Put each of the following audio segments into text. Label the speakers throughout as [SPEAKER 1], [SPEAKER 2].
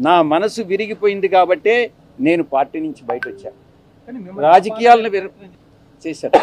[SPEAKER 1] నా మనసు విరిగిపోయింది కాబట్టే నేను పార్టీ నుంచి బయట వచ్చాను. రాజకీయాలను చేశారు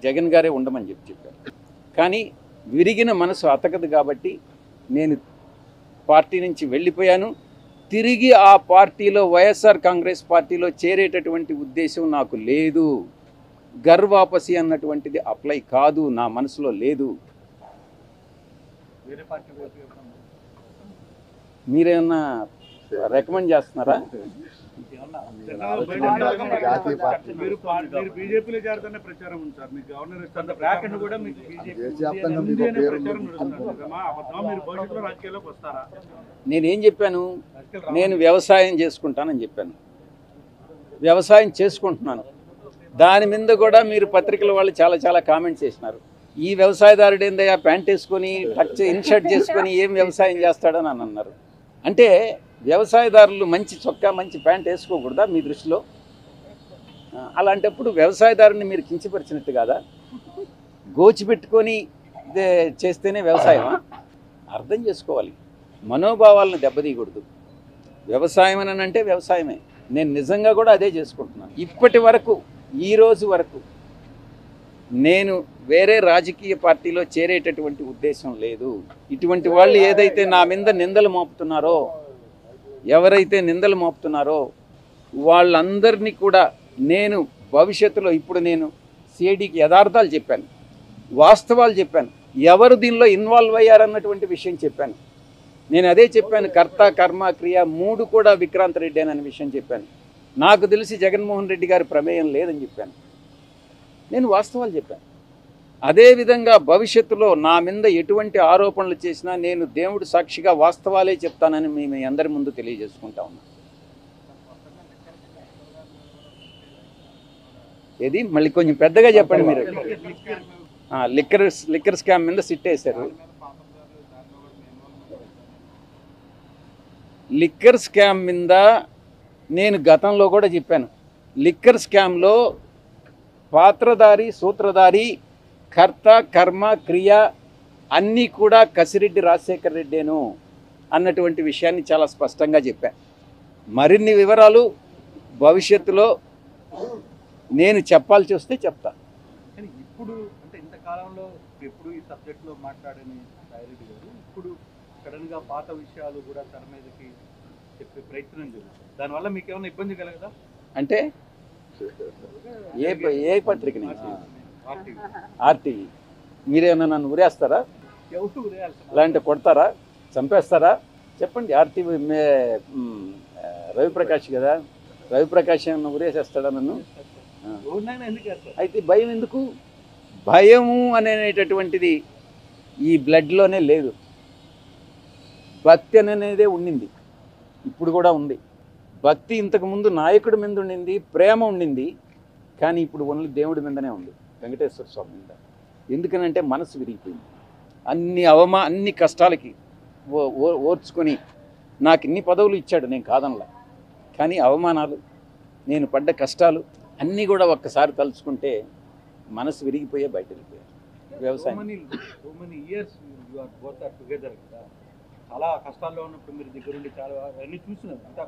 [SPEAKER 1] జగన్ గారే ఉండమని చెప్పారు. కానీ విరిగిన మనసు అతకదు కాబట్టి నేను పార్టీ నుంచి వెళ్ళిపోయాను. తిరిగి ఆ పార్టీలో వైఎస్ఆర్ కాంగ్రెస్ పార్టీలో చేరేటటువంటి ఉద్దేశం నాకు లేదు. గర్వాపసి అన్నటువంటిది అప్లై కాదు, నా మనసులో లేదు. మీరేమన్నా రికమెండ్ చేస్తున్నారా? నేనేం చెప్పాను? నేను వ్యవసాయం చేసుకుంటానని చెప్పాను. వ్యవసాయం చేసుకుంటున్నాను. దాని మీద కూడా మీరు పత్రికల వాళ్ళు చాలా కామెంట్స్ చేసినారు. ఈ వ్యవసాయదారుడు ఏందయ్యా ప్యాంట్ వేసుకొని టచ్ ఇన్షర్ట్ చేసుకొని ఏం వ్యవసాయం చేస్తాడని అని అన్నారు. అంటే వ్యవసాయదారులు మంచి చొక్కా మంచి ప్యాంట్ వేసుకోకూడదా మీ దృష్టిలో? అలాంటప్పుడు వ్యవసాయదారుని మీరు కించపరిచినట్టు కాదా? గోచిపెట్టుకొని చేస్తేనే వ్యవసాయమా? అర్థం చేసుకోవాలి. మనోభావాలను దెబ్బతీయకూడదు. వ్యవసాయం అని అంటే వ్యవసాయమే. నేను నిజంగా కూడా అదే చేసుకుంటున్నాను. ఇప్పటి వరకు ఈ రోజు వరకు నేను వేరే రాజకీయ పార్టీలో చేరేటటువంటి ఉద్దేశం లేదు. ఇటువంటి వాళ్ళు ఏదైతే నా మీద నిందలు మోపుతున్నారో, ఎవరైతే నిందలు మోపుతున్నారో వాళ్ళందరినీ కూడా నేను భవిష్యత్తులో ఇప్పుడు నేను సిఐడికి యథార్థాలు చెప్పాను, వాస్తవాలు చెప్పాను, ఎవరు దీనిలో ఇన్వాల్వ్ అయ్యారన్నటువంటి విషయం చెప్పాను. నేను అదే చెప్పాను, కర్త కర్మ క్రియ 3 కూడా విక్రాంత్ రెడ్డి అనే విషయం చెప్పాను. నాకు తెలిసి జగన్మోహన్ రెడ్డి గారి ప్రమేయం లేదని చెప్పాను. నేను వాస్తవాలు చెప్పాను. అదేవిధంగా భవిష్యత్తులో నా మీద ఎటువంటి ఆరోపణలు చేసినా నేను దేవుడు సాక్షిగా వాస్తవాలే చెప్తానని మీ అందరి ముందు తెలియజేసుకుంటా ఉన్నా. ఏది మళ్ళీ కొంచెం పెద్దగా చెప్పండి మీరు. లిక్కర్ స్కామ్ మీద సిట్టేశారు. లిక్కర్ స్కామ్ మీద నేను గతంలో కూడా చెప్పాను. లిక్కర్ స్కామ్లో పాత్రధారి సూత్రధారి కర్త కర్మ క్రియ అన్నీ కూడా కసిరెడ్డి రాజశేఖర్ రెడ్డేను అన్నటువంటి విషయాన్ని చాలా స్పష్టంగా చెప్పాను. మరిన్ని వివరాలు భవిష్యత్తులో నేను చెప్పాల్సి వస్తే చెప్తా.
[SPEAKER 2] కానీ ఇప్పుడు అంటే ఇంతకాలంలో ఎప్పుడు ఈ సబ్జెక్ట్లో మాట్లాడని రాజిరెడ్డి గారు ఇప్పుడు సడన్గా పాత విషయాలు కూడా తన మీదకి చెప్పే ప్రయత్నం జరుగుతుంది. దానివల్ల మీకు ఏమైనా ఇబ్బంది కలగదా?
[SPEAKER 1] అంటే ఏ పత్రిక నుంచి? ఆర్టీవీ. మీరేమన్నా నన్ను ఉరేస్తారా? లేదంటే కొడతారా, చంపేస్తారా? చెప్పండి. ఆర్టీవీ రవిప్రకాష్ కదా, రవిప్రకాష్ ఏమన్నా ఉరేసేస్తాడా నన్ను? అయితే భయం ఎందుకు? భయము అనేటటువంటిది ఈ బ్లడ్లోనే లేదు. భక్తి అనేదే ఉండింది, ఇప్పుడు కూడా ఉంది. భక్తి ఇంతకుముందు నాయకుడి మీద ఉండింది, ప్రేమ ఉండింది. కానీ ఇప్పుడు ఓన్లీ దేవుడి మీదనే ఉంది, వెంకటేశ్వర స్వామి మీద. ఎందుకనంటే మనసు విరిగిపోయింది. అన్ని కష్టాలకి ఓర్చుకొని నాకు ఇన్ని పదవులు ఇచ్చాడు, నేను కాదనలా. కానీ అవమానాలు, నేను పడ్డ కష్టాలు అన్నీ కూడా ఒక్కసారి తలుచుకుంటే మనసు విరిగిపోయే బయట వెళ్ళిపోయారు. వ్యవసాయం
[SPEAKER 2] చాలా కష్టాల్లో ఉన్నప్పుడు మీరు దగ్గరుండి చాలా అన్నీ చూసినారు, అంతా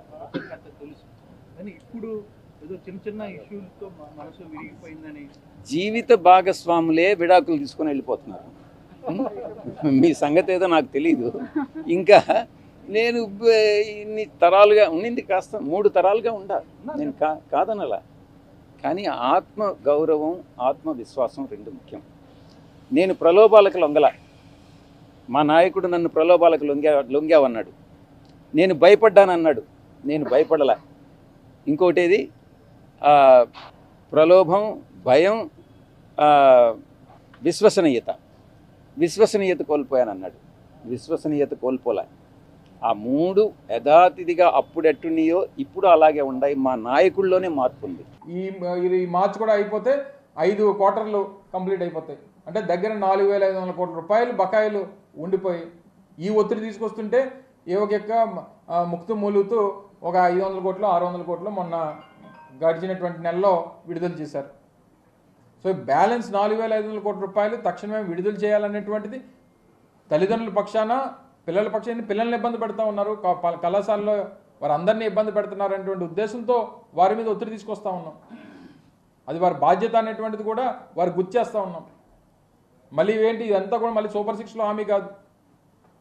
[SPEAKER 2] తెలుసు. కానీ ఇప్పుడు ఏదో చిన్న ఇష్యూలతో మనసు విరిగిపోయిందని
[SPEAKER 1] జీవిత భాగస్వాములే విడాకులు తీసుకొని వెళ్ళిపోతున్నారు. మీ సంగతి ఏదో నాకు తెలీదు. ఇంకా నేను ఇన్ని తరాలుగా ఉండింది, కాస్త 3 తరాలుగా ఉండాలి, నేను కాదనలా. కానీ ఆత్మ గౌరవం ఆత్మవిశ్వాసం 2 ముఖ్యం. నేను ప్రలోభాలకు లొంగల. మా నాయకుడు నన్ను ప్రలోభాలకు లొంగావన్నాడు, నేను భయపడ్డానన్నాడు, నేను భయపడలా. ఇంకోటేది ప్రలోభం, భయం, విశ్వసనీయత కోల్పోయానన్నాడు. విశ్వసనీయత కోల్పోలే. ఆ 3 యథాతిథిగా అప్పుడెట్టున్నాయో ఇప్పుడు అలాగే ఉన్నాయి. మా నాయకుల్లోనే మార్పు ఉంది.
[SPEAKER 3] ఈ మార్చ్ కూడా అయిపోతే 5 క్వార్టర్లు కంప్లీట్ అయిపోతాయి. అంటే దగ్గర 4,500 కోట్ల రూపాయలు బకాయిలు ఉండిపోయి ఈ ఒత్తిడి తీసుకొస్తుంటే ఏవకెక్క ముక్తు మూలుగుతూ ఒక 500 కోట్లు 600 కోట్లు మొన్న గడిచినటువంటి నెలలో విడుదల చేశారు. సో బ్యాలెన్స్ 4,500 కోట్ల రూపాయలు తక్షణమే విడుదల చేయాలనేటువంటిది తల్లిదండ్రుల పక్షాన, పిల్లల పక్షాన్ని పిల్లల్ని ఇబ్బంది పెడతా ఉన్నారు. కళాశాలలో వారందరినీ ఇబ్బంది పెడుతున్నారనేటువంటి ఉద్దేశంతో వారి మీద ఒత్తిడి తీసుకొస్తా ఉన్నాం. అది వారి బాధ్యత అనేటువంటిది కూడా వారు గుర్తిచేస్తూ ఉన్నాం. మళ్ళీ ఏంటి ఇదంతా కూడా మళ్ళీ సూపర్ 6లో హామీ కాదు.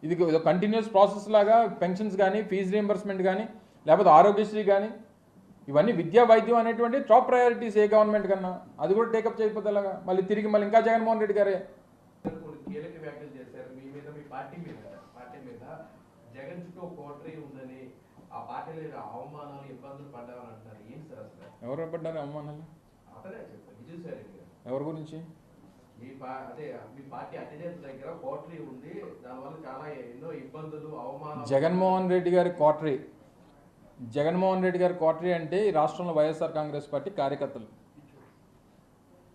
[SPEAKER 3] ఇది కంటిన్యూస్ ప్రాసెస్ లాగా పెన్షన్స్ కానీ, ఫీజు రీఎంబర్స్మెంట్ కానీ, లేకపోతే ఆరోగ్యశ్రీ కానీ, ఇవన్నీ విద్యా వైద్యం అనేటువంటి టాప్ ప్రయారిటీస్ ఏ గవర్నమెంట్ కన్నా. అది కూడా టేకప్ చేయకపోతే ఎలాగా? మళ్ళీ తిరిగి మళ్ళీ ఇంకా జగన్మోహన్ రెడ్డి గారే
[SPEAKER 4] కీలక వ్యాఖ్యలు చేశారు మీ మీద, మీ పార్టీ మీద జగన్ చుట్టూ కోటరీ ఉందని, ఆ పార్టీలో అవమానాలు ఇబ్బందులు పడ్డామని అంటారు. ఏంటి సార్ అసలు?
[SPEAKER 3] ఎవరు పడ్డారు అవమానాలు?
[SPEAKER 4] అతనే చెప్పారు, విజయసాయి రెడ్డి గారు.
[SPEAKER 3] ఎవరి గురించి?
[SPEAKER 4] మీ పార్టీ అధినేత దగ్గర కోటరీ ఉంది, దానివల్ల చాలా ఎన్నో ఇబ్బందులు అవమానాలు.
[SPEAKER 3] జగన్మోహన్ రెడ్డి గారి కోటరీ, జగన్మోహన్ రెడ్డి గారి కోటరీ అంటే ఈ రాష్ట్రంలో వైఎస్ఆర్ కాంగ్రెస్ పార్టీ కార్యకర్తలు.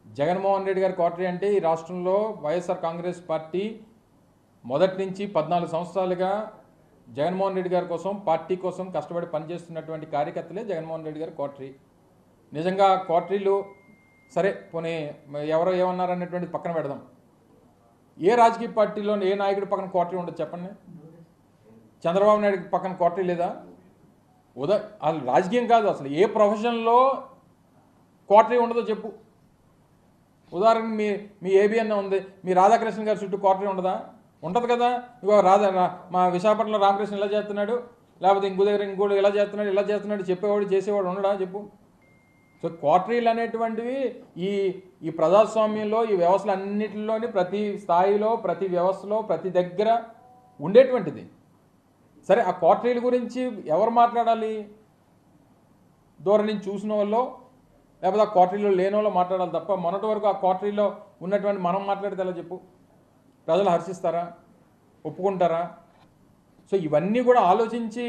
[SPEAKER 3] జగన్మోహన్ రెడ్డి గారి కోటరీ అంటే ఈ రాష్ట్రంలో వైఎస్ఆర్ కాంగ్రెస్ పార్టీ మొదటి నుంచి 14 సంవత్సరాలుగా జగన్మోహన్ రెడ్డి గారి కోసం, పార్టీ కోసం కష్టపడి పనిచేస్తున్నటువంటి కార్యకర్తలే జగన్మోహన్ రెడ్డి గారి కోటరీ. నిజంగా కోటరీలు సరే పోనీ ఎవరో ఏమన్నారనేటువంటిది పక్కన పెడదాం. ఏ రాజకీయ పార్టీలో ఏ నాయకుడి పక్కన కోటరీ ఉండదు చెప్పండి? చంద్రబాబు నాయుడు పక్కన కోటరీ లేదా? అసలు రాజకీయం కాదు, అసలు ఏ ప్రొఫెషన్లో కోటరీ ఉండదో చెప్పు. ఉదాహరణకు మీ ఏబిఎన్ ఉంది, మీ రాధాకృష్ణ గారి చుట్టూ కోటరీ ఉండదా? ఉంటుంది కదా. ఇగో మా విశాఖపట్నంలో రామకృష్ణ ఇలా చేస్తున్నాడు, లేకపోతే ఇంకో దగ్గర ఇంకోటి ఇలా చేస్తున్నాడు చెప్పేవాడు చేసేవాడు ఉండడా చెప్పు. సో కోటరీలు అనేటువంటివి ఈ ప్రజాస్వామ్యంలో, ఈ వ్యవస్థలు అన్నింటిలోని ప్రతి స్థాయిలో, ప్రతి వ్యవస్థలో, ప్రతి దగ్గర ఉండేటువంటిది. సరే ఆ కోటరీల గురించి ఎవరు మాట్లాడాలి? దూరం నుంచి చూసిన వాళ్ళు, లేకపోతే ఆ కోటరీలో లేని వాళ్ళు మాట్లాడాలి తప్ప మొన్నటి వరకు ఆ కోటరీలో ఉన్నటువంటి మనం మాట్లాడితే ఎలా చెప్పు? ప్రజలు హర్షిస్తారా? ఒప్పుకుంటారా? సో ఇవన్నీ కూడా ఆలోచించి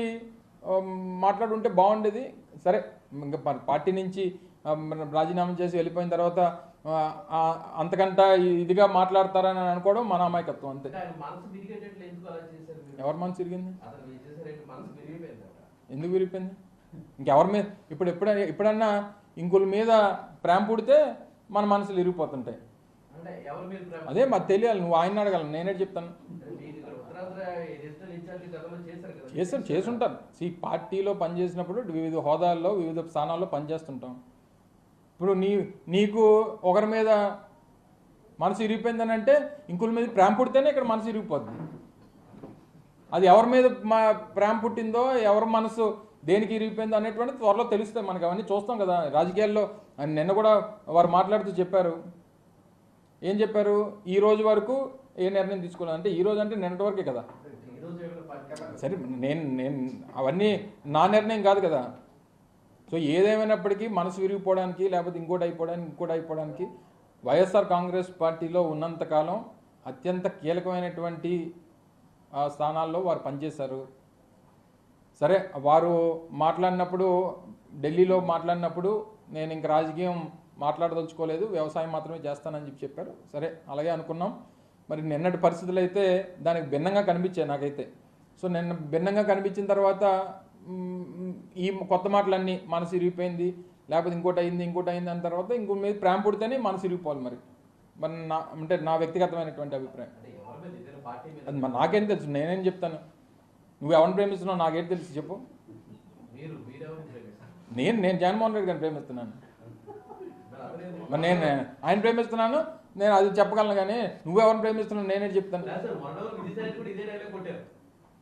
[SPEAKER 3] మాట్లాడుంటే బాగుండేది. సరే ఇంకా పార్టీ నుంచి రాజీనామా చేసి వెళ్ళిపోయిన తర్వాత అంతకంట ఇదిగా మాట్లాడతారని అనుకోవడం మన అమాయకత్వం అంతే. ఎవరి మనసు తిరిగింది? ఎందుకు విరిగిపోయింది? ఇంకెవరి మీద ఎప్పుడన్నా ఇంకొకరి మీద ప్రేమ పుడితే మన మనసులు ఇరిగిపోతుంటాయి. అదే మాకు తెలియాలి. నువ్వు ఆయన అడగాలి, నేనే చెప్తాను. చేసుంటారు. పార్టీలో పనిచేసినప్పుడు వివిధ హోదాల్లో, వివిధ స్థానాల్లో పనిచేస్తుంటాం. ఇప్పుడు నీకు ఒకరి మీద మనసు ఇరిగిపోయిందని అంటే ఇంకొకరి మీద ప్రేమ పుడితేనే ఇక్కడ మనసు ఇరిగిపోతుంది. అది ఎవరి మీద ప్రేమ పుట్టిందో, ఎవరి మనసు దేనికి ఇరిగిపోయిందో అనేటువంటి త్వరలో తెలుస్తాయి మనకి. అవన్నీ చూస్తాం కదా రాజకీయాల్లో. నిన్న కూడా వారు మాట్లాడుతూ చెప్పారు. ఏం చెప్పారు? ఈ రోజు వరకు ఏ నిర్ణయం తీసుకోలేదు అంటే, ఈ రోజు అంటే నిన్నటి వరకే కదా. సరే నేను అవన్నీ నా నిర్ణయం కాదు కదా. సో ఏదేమైనప్పటికీ మనసు విరిగిపోవడానికి, లేకపోతే ఇంకోటి అయిపోవడానికి వైఎస్ఆర్ కాంగ్రెస్ పార్టీలో ఉన్నంతకాలం అత్యంత కీలకమైనటువంటి స్థానాల్లో వారు పనిచేశారు. సరే వారు మాట్లాడినప్పుడు, ఢిల్లీలో మాట్లాడినప్పుడు నేను ఇంక రాజకీయం మాట్లాడదలుచుకోలేదు, వ్యవసాయం మాత్రమే చేస్తానని చెప్పారు. సరే అలాగే అనుకున్నాం. మరి నిన్నటి పరిస్థితులు అయితే దానికి భిన్నంగా కనిపించాయి నాకైతే. సో నిన్న భిన్నంగా కనిపించిన తర్వాత ఈ కొత్త మాటలన్నీ మనసు ఇరిగిపోయింది, లేకపోతే ఇంకోటి అయింది అన్న తర్వాత ఇంకో మీద ప్రేమ పుడితేనే మనసు ఇరిగిపోవాలి. మరి అంటే నా వ్యక్తిగతమైనటువంటి అభిప్రాయం. అది మరి నాకేం తెలుసు? నేనేం చెప్తాను? నువ్వు ఎవరిని ప్రేమిస్తున్నావు నాకేం తెలుసు చెప్పు? నేను జగన్మోహన్ రెడ్డి గారిని ప్రేమిస్తున్నాను. మరి నేను ఆయన ప్రేమిస్తున్నాను, నేను అది చెప్పగలను. కానీ నువ్వెవరిని ప్రేమిస్తున్నావు నేనే చెప్తాను.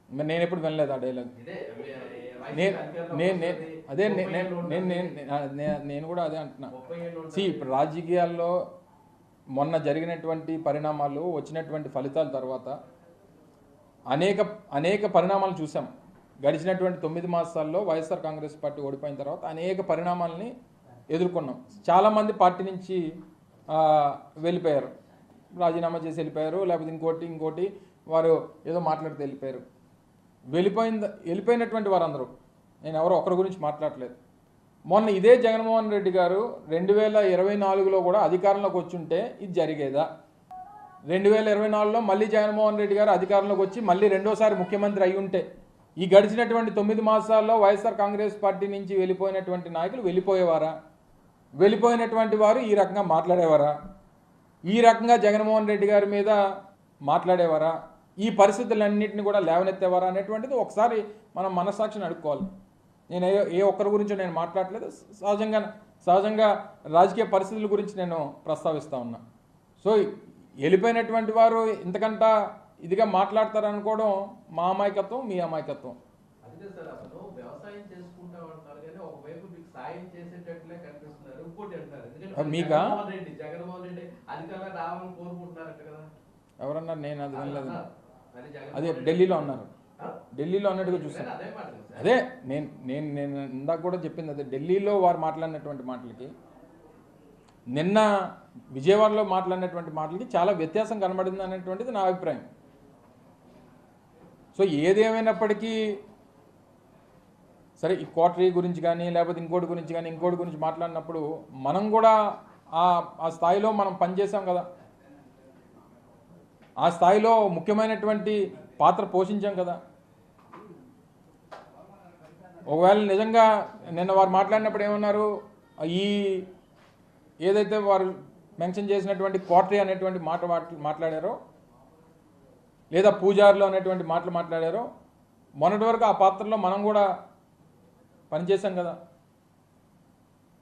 [SPEAKER 3] మరి నేను ఎప్పుడు వినలేదు ఆ డైలాగ్. నేను కూడా అదే అంటున్నా. ఇప్పుడు రాజకీయాల్లో మొన్న జరిగినటువంటి పరిణామాలు, వచ్చినటువంటి ఫలితాల తర్వాత అనేక పరిణామాలు చూసాం. గడిచినటువంటి 9 మాసాల్లో వైఎస్ఆర్ కాంగ్రెస్ పార్టీ ఓడిపోయిన తర్వాత అనేక పరిణామాలని ఎదుర్కొన్నాం. చాలామంది పార్టీ నుంచి వెళ్ళిపోయారు, రాజీనామా చేసి వెళ్ళిపోయారు, లేకపోతే ఇంకోటి వారు ఏదో మాట్లాడితే వెళ్ళిపోయారు. వెళ్ళిపోయినటువంటి వారందరూ, నేను ఎవరో ఒకరి గురించి మాట్లాడలేదు. మొన్న ఇదే జగన్మోహన్ రెడ్డి గారు 2024లో కూడా అధికారంలోకి వచ్చుంటే ఇది జరిగేదా? 2024లో మళ్ళీ జగన్మోహన్ రెడ్డి గారు అధికారంలోకి వచ్చి మళ్ళీ రెండోసారి ముఖ్యమంత్రి అయి ఉంటే ఈ గడిచినటువంటి 9 మాసాల్లో వైఎస్ఆర్ కాంగ్రెస్ పార్టీ నుంచి వెళ్ళిపోయినటువంటి నాయకులు వెళ్ళిపోయేవారా? వెళ్ళిపోయినటువంటి వారు ఈ రకంగా మాట్లాడేవారా? ఈ రకంగా జగన్మోహన్ రెడ్డి గారి మీద మాట్లాడేవారా? ఈ పరిస్థితులన్నింటినీ కూడా లేవనెత్తేవారా అనేటువంటిది ఒకసారి మనం మనస్సాక్షిని అడుక్కోవాలి. నేను ఏ ఒక్కరి గురించి నేను మాట్లాడలేదు. సహజంగా రాజకీయ పరిస్థితుల గురించి నేను ప్రస్తావిస్తూ ఉన్నా. సో వెళ్ళిపోయినటువంటి వారు ఇంతకంట ఇదిగా మాట్లాడతారనుకోవడం మా అమాయకత్వం, మీ అమాయకత్వం.
[SPEAKER 4] అంతే సార్, అసలు వ్యవసాయం చేసుకుంటాం అంటారు కానీ ఒకవైపు మీకు సాయం చేసేటట్లే కనిపిస్తున్నారు. ఇంకోటి అంటారు ఎందుకంటే
[SPEAKER 3] మీకా
[SPEAKER 4] జగన్మోహన్ రెడ్డి అధికారంలో రావాలని కోరుకుంటున్నారట కదా.
[SPEAKER 3] ఎవరన్నారు? నేను అది వినలేదు.
[SPEAKER 4] మరి
[SPEAKER 3] అదే
[SPEAKER 4] జగన్మోహన్
[SPEAKER 3] ఢిల్లీలో అన్నారు, ఢిల్లీలో అన్నట్టుగా
[SPEAKER 4] రెడ్డి
[SPEAKER 3] చూస్తాను.
[SPEAKER 4] అదే మాట కదా సార్.
[SPEAKER 3] అదే నేను ఇందాక కూడా చెప్పింది అదే. ఢిల్లీలో వారు మాట్లాడినటువంటి మాటలకి నిన్న విజయవాడలో మాట్లాడినటువంటి మాటలకి చాలా వ్యత్యాసం కనబడింది అనేటువంటిది నా అభిప్రాయం. సో ఏదేమైనప్పటికీ సరే, ఈ క్వార్టరీ గురించి కానీ లేకపోతే ఇంకోటి గురించి మాట్లాడినప్పుడు మనం కూడా ఆ స్థాయిలో మనం పనిచేసాం కదా, ఆ స్థాయిలో ముఖ్యమైనటువంటి పాత్ర పోషించాం కదా. ఒకవేళ నిజంగా నిన్న వారు మాట్లాడినప్పుడు ఏమన్నారు, ఈ ఏదైతే వారు మెన్షన్ చేసినటువంటి క్వార్టరీ అనేటువంటి మాట్లాడారో లేదా పూజారులు అనేటువంటి మాట్లాడారో మొన్నటి వరకు ఆ పాత్రలో మనం కూడా పనిచేసాం కదా.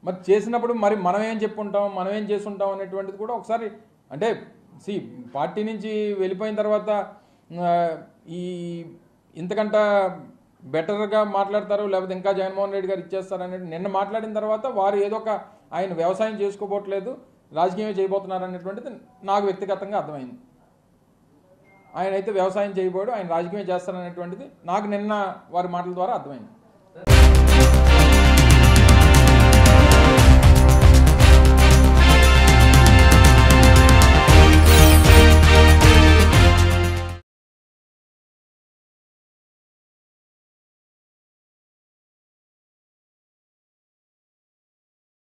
[SPEAKER 3] మరి చేసినప్పుడు మరి మనం ఏం చెప్పుంటాం, మనం ఏం చేసుంటాం అనేటువంటిది కూడా ఒకసారి అంటే పార్టీ నుంచి వెళ్ళిపోయిన తర్వాత ఈ ఇంతకంట బెటర్గా మాట్లాడతారు లేకపోతే ఇంకా జగన్మోహన్ రెడ్డి గారు ఇచ్చేస్తారు అనేది నిన్న మాట్లాడిన తర్వాత వారు ఏదో ఒక ఆయన వ్యవసాయం చేసుకోబోట్లేదు, రాజకీయమే చేయబోతున్నారు అనేటువంటిది నాకు వ్యక్తిగతంగా అర్థమైంది. ఆయన అయితే వ్యవసాయం చేయబోడు, ఆయన రాజకీయం చేస్తారనేటువంటిది నాకు నిన్న వారి మాటల ద్వారా అర్థమైంది.